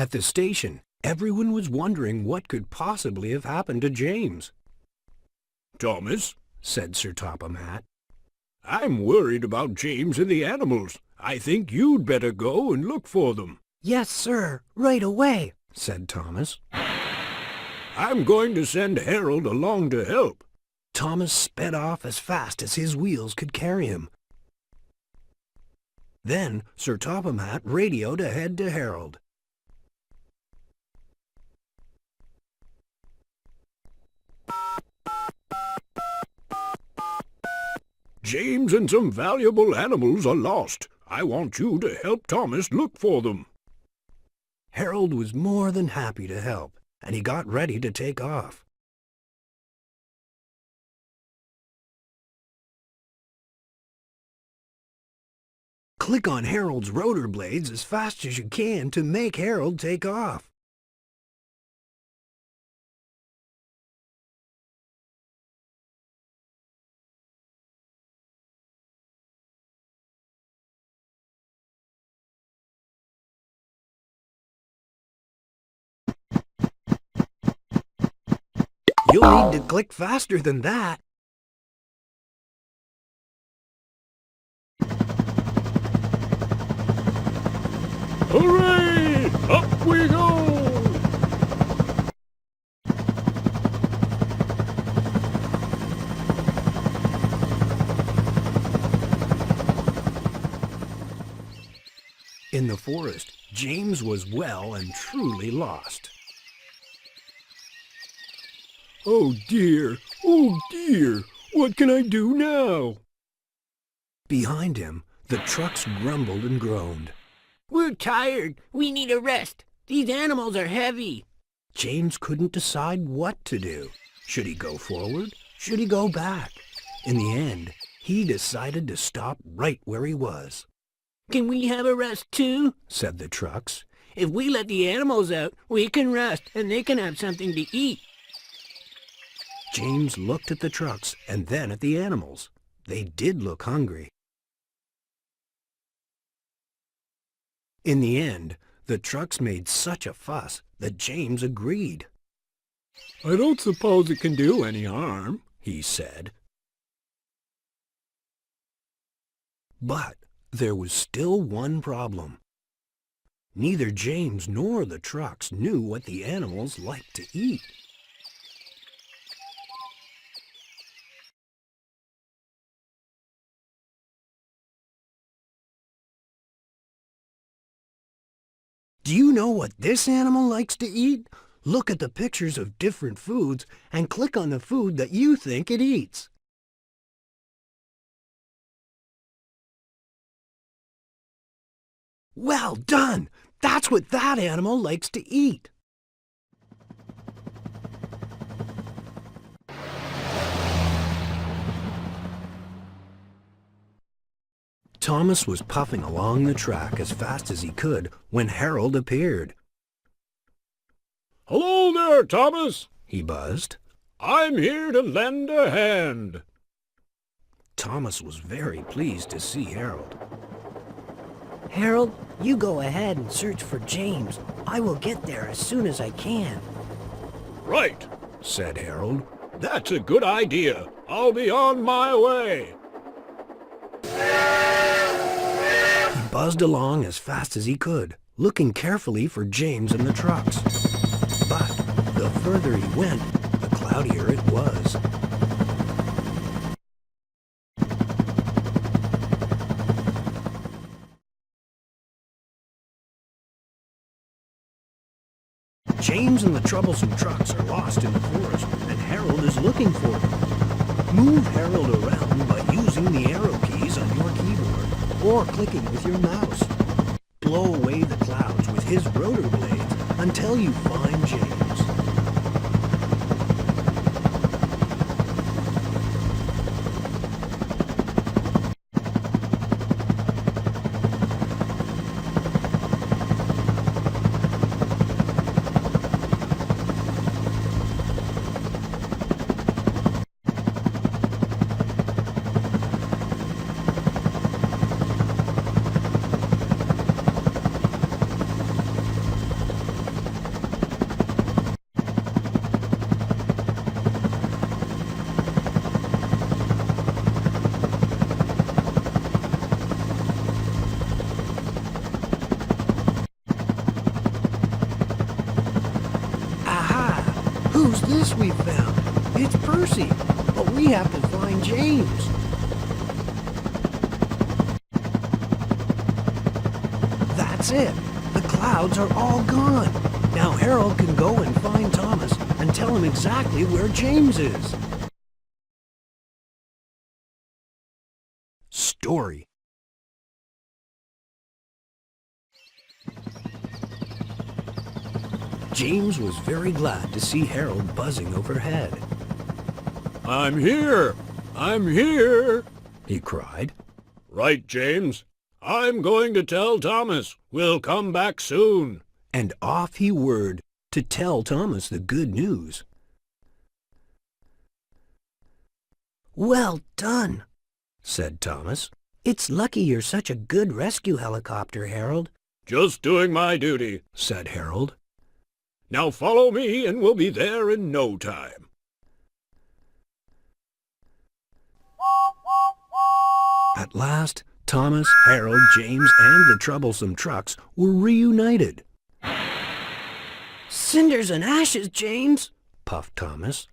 At the station, everyone was wondering what could possibly have happened to James. "Thomas," said Sir Topham Hatt, "I'm worried about James and the animals. I think you'd better go and look for them." "Yes, sir, right away," said Thomas. "I'm going to send Harold along to help." Thomas sped off as fast as his wheels could carry him. Then Sir Topham Hatt radioed ahead to Harold. "James and some valuable animals are lost. I want you to help Thomas look for them." Harold was more than happy to help, and he got ready to take off. Click on Harold's rotor blades as fast as you can to make Harold take off. You'll need to click faster than that. Hooray! Up we go! In the forest, James was well and truly lost. Oh dear! What can I do now? Behind him, the trucks grumbled and groaned. "We're tired. We need a rest. These animals are heavy." James couldn't decide what to do. Should he go forward? Should he go back? In the end, he decided to stop right where he was. "Can we have a rest too?" said the trucks. "If we let the animals out, we can rest and they can have something to eat." James looked at the trucks and then at the animals. They did look hungry. In the end, the trucks made such a fuss that James agreed. "I don't suppose it can do any harm," he said. But there was still one problem. Neither James nor the trucks knew what the animals liked to eat. Do you know what this animal likes to eat? Look at the pictures of different foods and click on the food that you think it eats. Well done! That's what that animal likes to eat. Thomas was puffing along the track as fast as he could when Harold appeared. "Hello there, Thomas," he buzzed. "I'm here to lend a hand." Thomas was very pleased to see Harold. "Harold, you go ahead and search for James. I will get there as soon as I can." "Right," said Harold. "That's a good idea. I'll be on my way." He buzzed along as fast as he could, looking carefully for James and the trucks. But the further he went, the cloudier it was. James and the Troublesome Trucks are lost in the forest, and Harold is looking for them. Move Harold around by using the arrow keys on your keyboard, or clicking with your mouse. Blow away the clouds with his rotor blades until you find James. this we've found? It's Percy, but we have to find James. That's it. The clouds are all gone. Now Harold can go and find Thomas and tell him exactly where James is. Story. James was very glad to see Harold buzzing overhead. I'm here! I'm here! He cried. Right, James. I'm going to tell Thomas. We'll come back soon. And off he whirred to tell Thomas the good news. Well done, said Thomas. It's lucky you're such a good rescue helicopter, Harold. Just doing my duty, said Harold. Now follow me and we'll be there in no time. At last, Thomas, Harold, James, and the Troublesome Trucks were reunited. Cinders and ashes, James, puffed Thomas.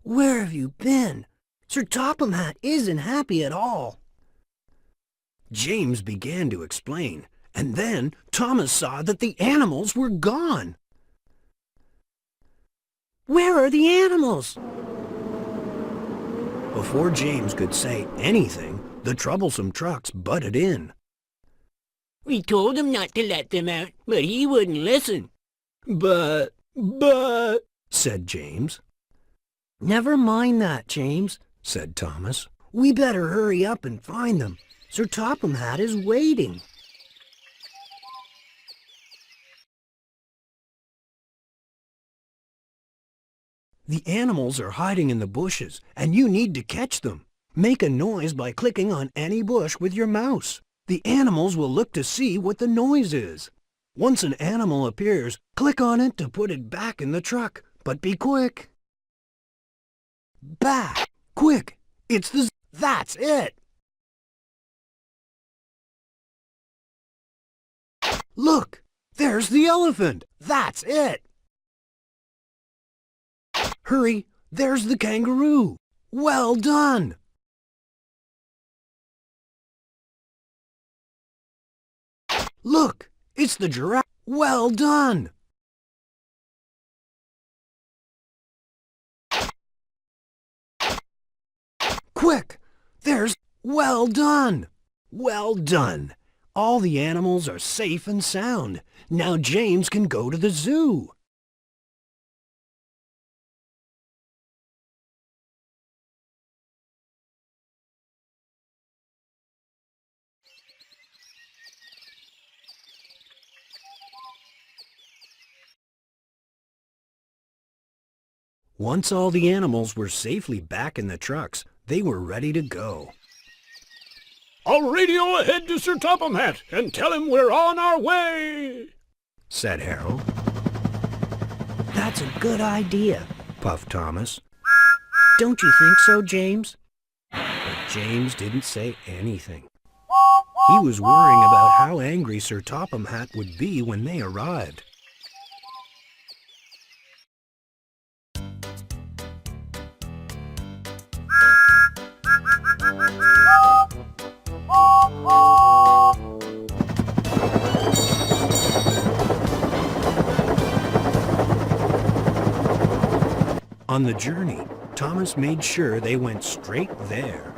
Where have you been? Sir Topham Hatt isn't happy at all. James began to explain, and then Thomas saw that the animals were gone. Where are the animals? Before James could say anything, the Troublesome Trucks butted in. We told him not to let them out, but he wouldn't listen. But, said James. Never mind that, James, said Thomas. We better hurry up and find them. Sir Topham Hatt is waiting. The animals are hiding in the bushes, and you need to catch them. Make a noise by clicking on any bush with your mouse. The animals will look to see what the noise is. Once an animal appears, click on it to put it back in the truck, but be quick. Back! Quick! It's the... That's it! Look! There's the elephant! That's it! Hurry! There's the kangaroo! Well done! Look! It's the giraffe! Well done! Quick! There's... Well done! Well done! All the animals are safe and sound. Now James can go to the zoo. Once all the animals were safely back in the trucks, they were ready to go. I'll radio ahead to Sir Topham Hatt and tell him we're on our way, said Harold. That's a good idea, puffed Thomas. Don't you think so, James? But James didn't say anything. He was worrying about how angry Sir Topham Hatt would be when they arrived. On the journey, Thomas made sure they went straight there.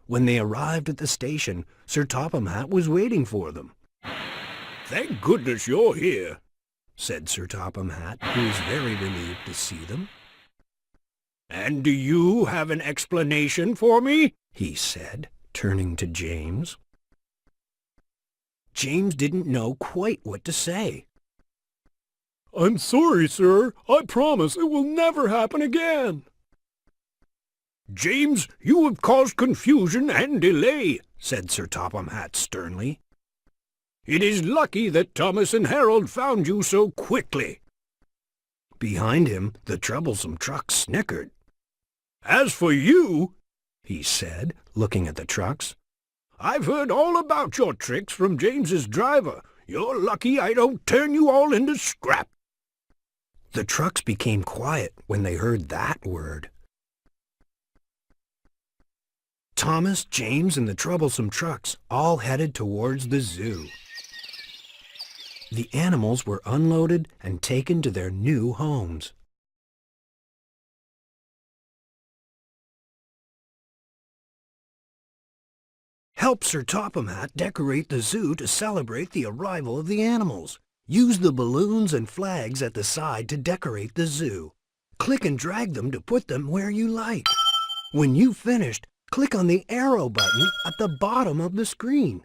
When they arrived at the station, Sir Topham Hatt was waiting for them. Thank goodness you're here, said Sir Topham Hatt, who was very relieved to see them. And do you have an explanation for me? he said, turning to James. James didn't know quite what to say. I'm sorry, sir. I promise it will never happen again. James, you have caused confusion and delay, said Sir Topham Hatt sternly. It is lucky that Thomas and Harold found you so quickly. Behind him, the Troublesome Trucks snickered. As for you, he said, looking at the trucks, I've heard all about your tricks from James's driver. You're lucky I don't turn you all into scrap. The trucks became quiet when they heard that word. Thomas, James, and the Troublesome Trucks all headed towards the zoo. The animals were unloaded and taken to their new homes. Help Sir Topham Hatt decorate the zoo to celebrate the arrival of the animals. Use the balloons and flags at the side to decorate the zoo. Click and drag them to put them where you like. When you've finished, click on the arrow button at the bottom of the screen.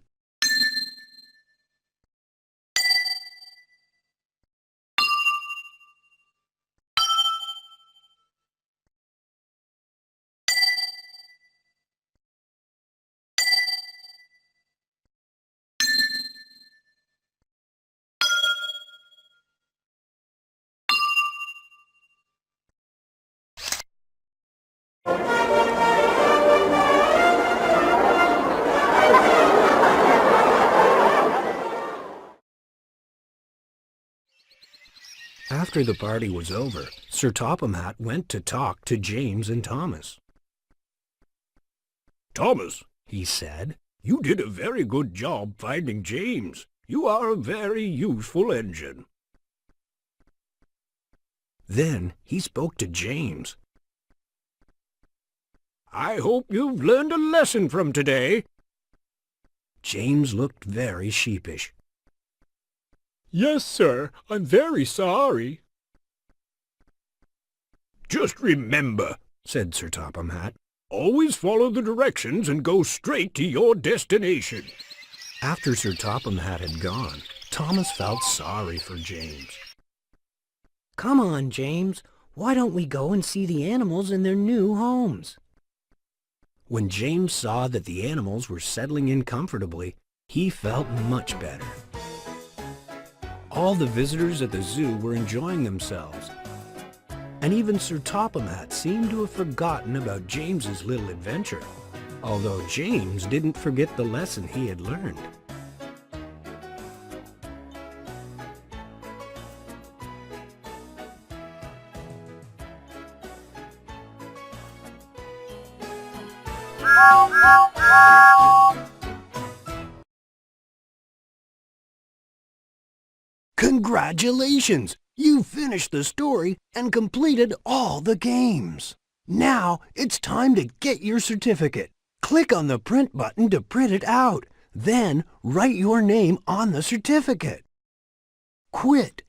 After the party was over, Sir Topham Hatt went to talk to James and Thomas. Thomas, He said, you did a very good job finding James. You are a very useful engine. Then he spoke to James. I hope you've learned a lesson from today. James looked very sheepish. Yes, sir. I'm very sorry. Just remember, Said Sir Topham Hatt. always follow the directions and go straight to your destination. After Sir Topham Hatt had gone, Thomas felt sorry for James. Come on, James. Why don't we go and see the animals in their new homes? When James saw that the animals were settling in comfortably, he felt much better. All the visitors at the zoo were enjoying themselves, and even Sir Topham Hatt seemed to have forgotten about James's little adventure, although James didn't forget the lesson he had learned. Congratulations! You finished the story and completed all the games. Now it's time to get your certificate. Click on the print button to print it out. Then write your name on the certificate. Quit.